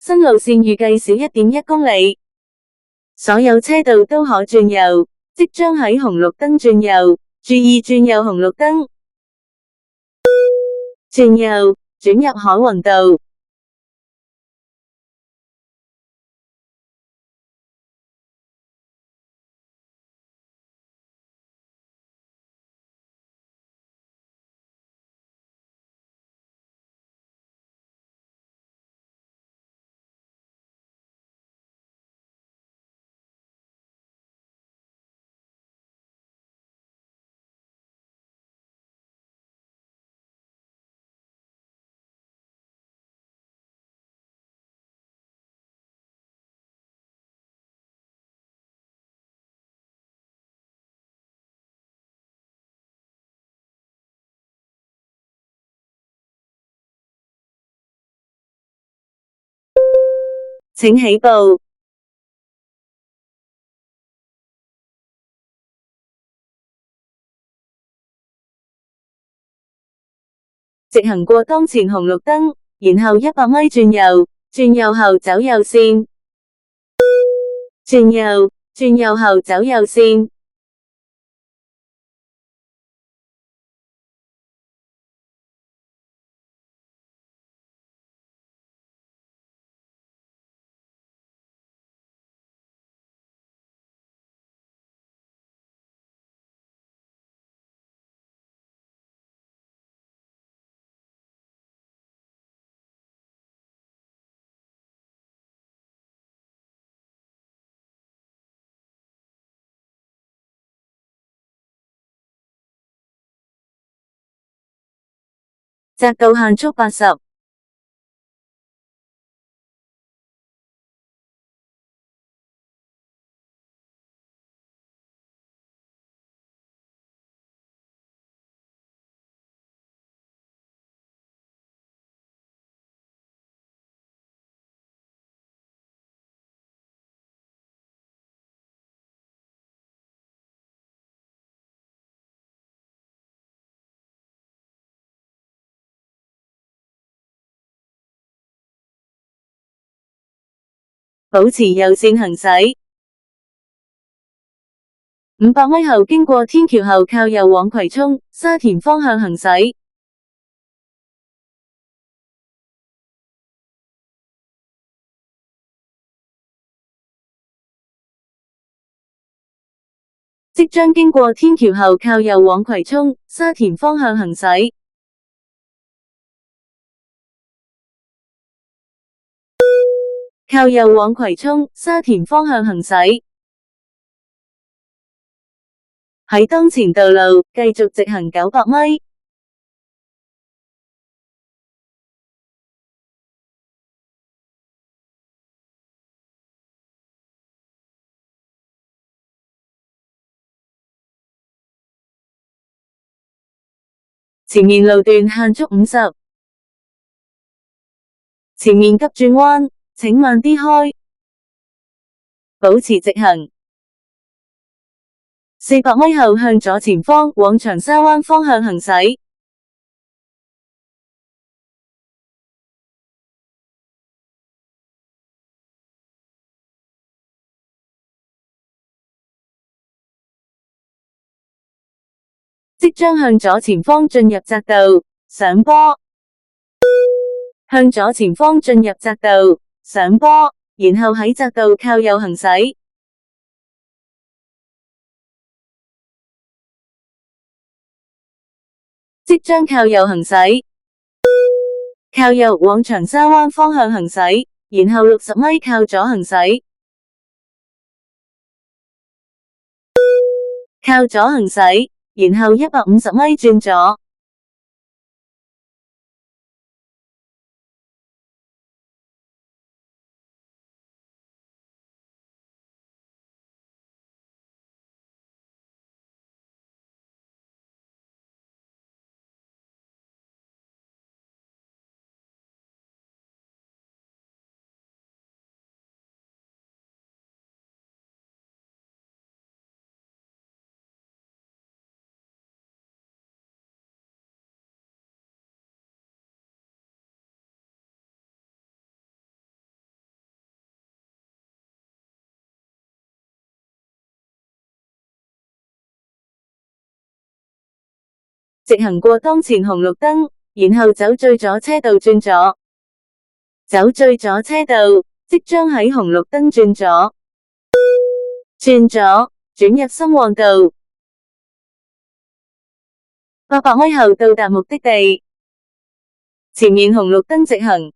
新路線預計少 1.1 公里，所有車道都可轉右，即將喺紅綠燈轉右，注意轉右紅綠燈。轉右，轉入海泓道。請起步。直行過當前紅綠燈，然後100米轉右，轉右後走右線。轉右，轉右後走右線。匝道限速80。保持右線行駛。500米後經過天橋後靠右往葵涌、沙田方向行駛。即將經過天橋後靠右往葵涌、沙田方向行駛。靠右往葵涌、沙田方向行駛。喺當前道路繼續直行900米。前面路段限速50。前面急轉彎，請慢啲開。保持直行。400米後向左前方往長沙灣方向行駛。即將向左前方進入匝道，上坡。向左前方進入匝道，上坡，然後喺匝道靠右行駛。即將靠右行駛。靠右往長沙灣方向行駛，然後60米靠左行駛。靠左行駛，然後150米轉左。直行過當前紅綠燈，然後走最左車道轉左。走最左車道，即將喺紅綠燈轉左。轉左，轉入深旺道。800米後到達目的地。前面紅綠燈直行。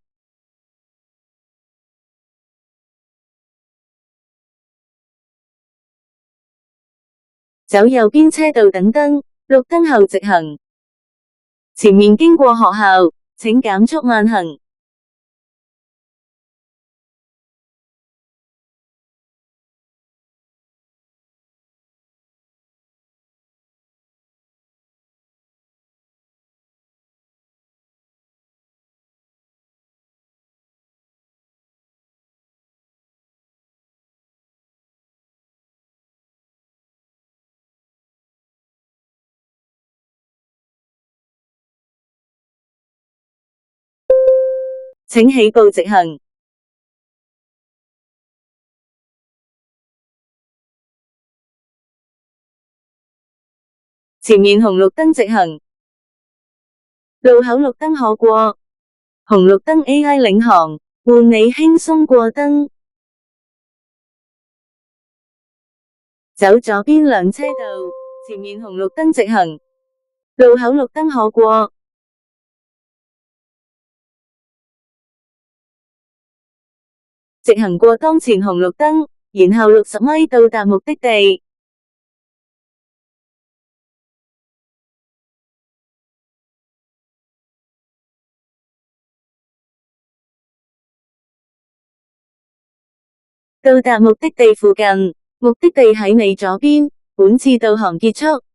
走右邊車道等燈，綠燈後直行。前面經過學校，請減速慢行。請起步直行。前面紅綠燈直行。路口綠燈可過。紅綠燈 AI 領航，換你輕鬆過燈。走左邊兩車道，前面紅綠燈直行。路口綠燈可過。直行過當前紅綠燈，然後60米到達目的地。到達目的地附近，目的地喺你左邊，本次導航結束。